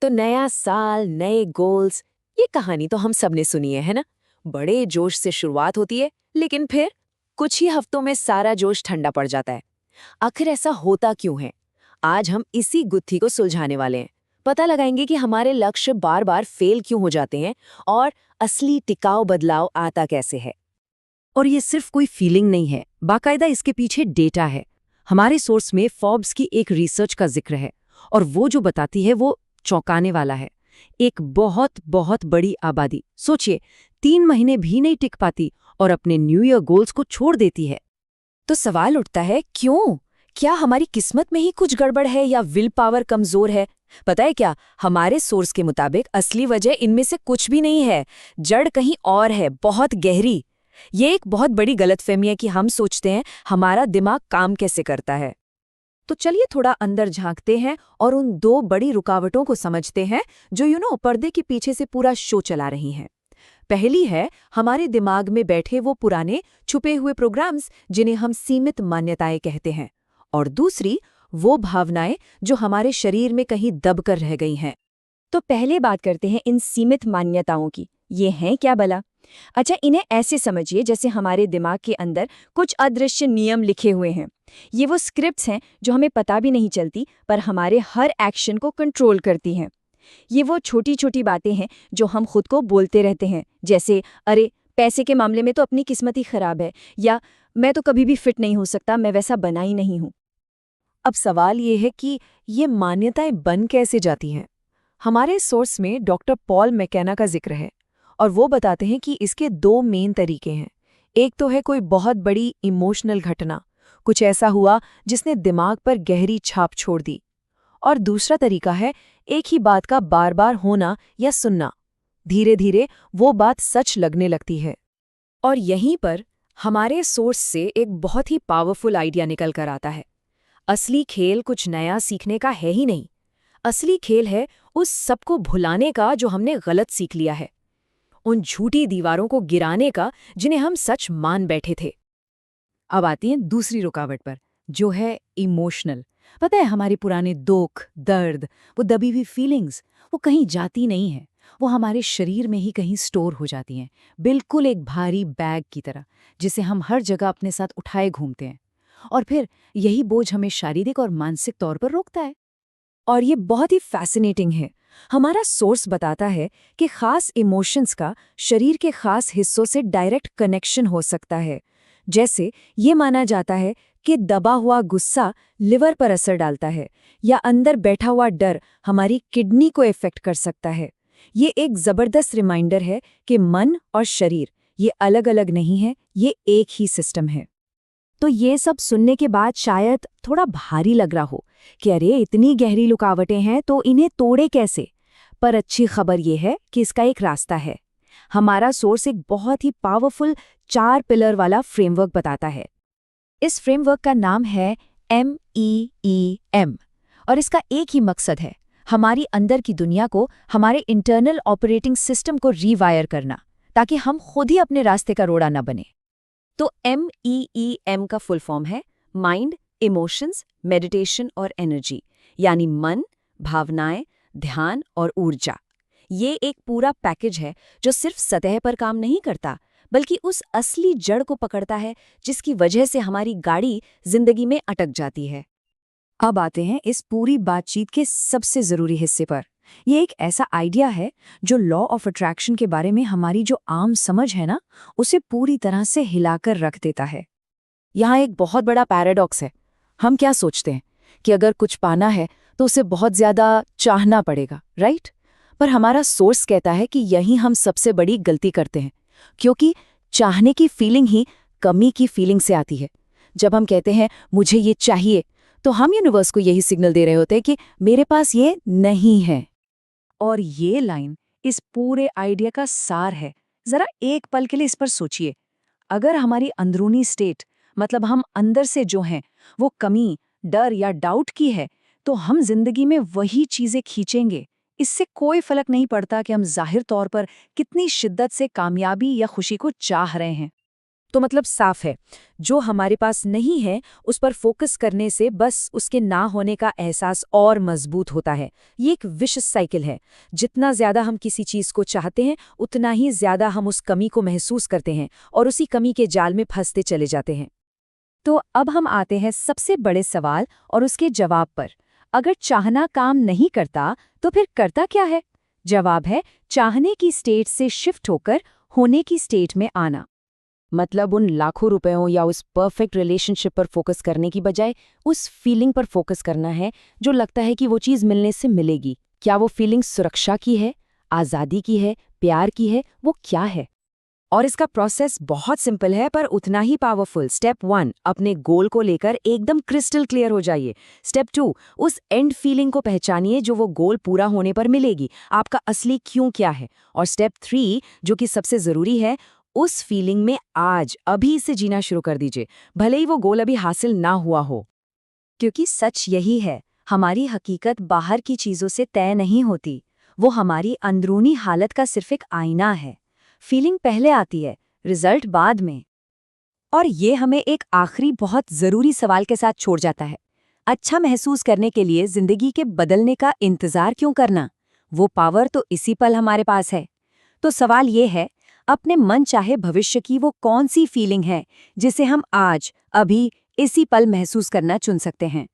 तो नया साल, नए गोल्स, ये कहानी तो हम सबने सुनी है ना? बड़े जोश से शुरुआत होती है, लेकिन फिर कुछ ही हफ्तों में सारा जोश ठंडा पड़ जाता है। आखिर ऐसा होता क्यों है? आज हम इसी गुत्थी को सुलझाने वाले हैं। पता लगाएंगे कि हमारे लक्ष्य बार-बार फेल क्यों हो जाते हैं और असली टिकाऊ बदलाव आता कैसे है। और ये सिर्फ कोई फीलिंग नहीं है, बाकायदा इसके पीछे डेटा है। हमारे सोर्स में फोर्ब्स की एक रिसर्च का जिक्र है, और वो जो बताती है वो चौंकाने वाला है। एक बहुत बहुत बड़ी आबादी, सोचिए, 3 महीने भी नहीं टिक पाती और अपने न्यू ईयर गोल्स को छोड़ देती है। तो सवाल उठता है, क्यों? क्या हमारी किस्मत में ही कुछ गड़बड़ है या विल पावर कमजोर है? पता है क्या, हमारे सोर्स के मुताबिक असली वजह इनमें से कुछ भी नहीं है। जड़ कहीं और है, बहुत गहरी। ये एक बहुत बड़ी गलतफहमी है कि हम सोचते हैं हमारा दिमाग काम कैसे करता है। तो चलिए थोड़ा अंदर झांकते हैं और उन दो बड़ी रुकावटों को समझते हैं जो पर्दे के पीछे से पूरा शो चला रही हैं। पहली है हमारे दिमाग में बैठे वो पुराने छुपे हुए प्रोग्राम्स जिन्हें हम सीमित मान्यताएं कहते हैं, और दूसरी वो भावनाएं जो हमारे शरीर में कहीं दब कर रह गई हैं। तो पहले बात करते हैं इन सीमित मान्यताओं की। ये हैं क्या भला? अच्छा, इन्हें ऐसे समझिए जैसे हमारे दिमाग के अंदर कुछ अदृश्य नियम लिखे हुए हैं। ये वो स्क्रिप्ट्स हैं जो हमें पता भी नहीं चलती पर हमारे हर एक्शन को कंट्रोल करती हैं। ये वो छोटी छोटी बातें हैं जो हम खुद को बोलते रहते हैं, जैसे अरे पैसे के मामले में तो अपनी किस्मत ही खराब है, या मैं तो कभी भी फिट नहीं हो सकता, मैं वैसा बना ही नहीं हूँ। अब सवाल ये है कि ये मान्यताएं बन कैसे जाती हैं। हमारे सोर्स में डॉक्टर पॉल मैकेना का जिक्र है, और वो बताते हैं कि इसके दो मेन तरीके हैं। एक तो है कोई बहुत बड़ी इमोशनल घटना, कुछ ऐसा हुआ जिसने दिमाग पर गहरी छाप छोड़ दी। और दूसरा तरीका है एक ही बात का बार बार होना या सुनना। धीरे धीरे वो बात सच लगने लगती है। और यहीं पर हमारे सोर्स से एक बहुत ही पावरफुल आइडिया निकल कर आता है। असली खेल कुछ नया सीखने का है ही नहीं। असली खेल है उस सबको भुलाने का जो हमने गलत सीख लिया है, उन झूठी दीवारों को गिराने का जिन्हें हम सच मान बैठे थे। अब आती है दूसरी रुकावट पर, जो है इमोशनल। पता है, हमारे पुराने दुख, दर्द, वो दबी हुई फीलिंग्स, वो कहीं जाती नहीं है। वो हमारे शरीर में ही कहीं स्टोर हो जाती हैं, बिल्कुल एक भारी बैग की तरह, जिसे हम हर जगह अपने साथ उठाए घूमते हैं। और फिर यही बोझ हमें शारीरिक और मानसिक तौर पर रोकता है। और ये बहुत ही फैसिनेटिंग है। हमारा सोर्स बताता है कि खास इमोशंस का शरीर के खास हिस्सों से डायरेक्ट कनेक्शन हो सकता है। जैसे ये माना जाता है कि दबा हुआ गुस्सा लिवर पर असर डालता है, या अंदर बैठा हुआ डर हमारी किडनी को इफेक्ट कर सकता है। ये एक जबरदस्त रिमाइंडर है कि मन और शरीर ये अलग-अलग नहीं है, ये एक ही सिस्टम है। तो ये सब सुनने के बाद शायद थोड़ा भारी लग रहा हो कि अरे इतनी गहरी लुकावटें हैं तो इन्हें तोड़े कैसे। पर अच्छी खबर ये है कि इसका एक रास्ता है। हमारा सोर्स एक बहुत ही पावरफुल 4 पिलर वाला फ्रेमवर्क बताता है। इस फ्रेमवर्क का नाम है MEEM, और इसका एक ही मकसद है, हमारी अंदर की दुनिया को, हमारे इंटरनल ऑपरेटिंग सिस्टम को रीवायर करना, ताकि हम खुद ही अपने रास्ते का रोड़ा न बने। तो MEEM का फुल फॉर्म है माइंड, इमोशंस, मेडिटेशन और एनर्जी, यानी मन, भावनाएं, ध्यान और ऊर्जा। ये एक पूरा पैकेज है जो सिर्फ सतह पर काम नहीं करता, बल्कि उस असली जड़ को पकड़ता है जिसकी वजह से हमारी गाड़ी जिंदगी में अटक जाती है। अब आते हैं इस पूरी बातचीत के सबसे जरूरी हिस्से पर। ये एक ऐसा आइडिया है जो लॉ ऑफ अट्रैक्शन के बारे में हमारी जो आम समझ है ना, उसे पूरी तरह से हिलाकर रख देता है। यहाँ एक बहुत बड़ा पैराडॉक्स है। हम क्या सोचते हैं कि अगर कुछ पाना है तो उसे बहुत ज्यादा चाहना पड़ेगा, राइट? पर हमारा सोर्स कहता है कि यही हम सबसे बड़ी गलती करते हैं, क्योंकि चाहने की फीलिंग ही कमी की फीलिंग से आती है। जब हम कहते हैं मुझे ये चाहिए, तो हम यूनिवर्स को यही सिग्नल दे रहे होते हैं कि मेरे पास ये नहीं है। और ये लाइन इस पूरे आइडिया का सार है। जरा एक पल के लिए इस पर सोचिए। अगर हमारी अंदरूनी स्टेट, मतलब हम अंदर से जो हैं, वो कमी, डर या डाउट की है, तो हम जिंदगी में वही चीजें खींचेंगे। इससे कोई फर्क नहीं पड़ता कि हम जाहिर तौर पर कितनी शिद्दत से कामयाबी या खुशी को चाह रहे हैं। तो मतलब साफ है, जो हमारे पास नहीं है उस पर फोकस करने से बस उसके ना होने का एहसास और मजबूत होता है। ये एक विशेष साइकिल है। जितना ज्यादा हम किसी चीज को चाहते हैं उतना ही ज्यादा हम उस कमी को महसूस करते हैं और उसी कमी के जाल में फंसते चले जाते हैं। तो अब हम आते हैं सबसे बड़े सवाल और उसके जवाब पर। अगर चाहना काम नहीं करता तो फिर करता क्या है? जवाब है चाहने की स्टेट से शिफ्ट होकर होने की स्टेट में आना। मतलब उन लाखों रुपयों या उस परफेक्ट रिलेशनशिप पर फोकस करने की बजाय उस फीलिंग पर फोकस करना है जो लगता है कि वो चीज़ मिलने से मिलेगी। क्या वो फीलिंग सुरक्षा की है, आज़ादी की है, प्यार की है, वो क्या है? और इसका प्रोसेस बहुत सिंपल है पर उतना ही पावरफुल। स्टेप 1, अपने गोल को लेकर एकदम क्रिस्टल क्लियर हो जाइए। स्टेप 2, उस एंड फीलिंग को पहचानिए जो वो गोल पूरा होने पर मिलेगी, आपका असली क्यों क्या है। और स्टेप 3, जो कि सबसे ज़रूरी है, उस फीलिंग में आज अभी से जीना शुरू कर दीजिए, भले ही वो गोल अभी हासिल ना हुआ हो। क्योंकि सच यही है, हमारी हकीकत बाहर की चीज़ों से तय नहीं होती, वो हमारी अंदरूनी हालत का सिर्फ एक आईना है। फीलिंग पहले आती है, रिजल्ट बाद में। और ये हमें एक आखिरी बहुत ज़रूरी सवाल के साथ छोड़ जाता है। अच्छा महसूस करने के लिए ज़िंदगी के बदलने का इंतज़ार क्यों करना? वो पावर तो इसी पल हमारे पास है। तो सवाल ये है, अपने मन चाहे भविष्य की वो कौन सी फीलिंग है जिसे हम आज, अभी, इसी पल महसूस करना चुन सकते हैं?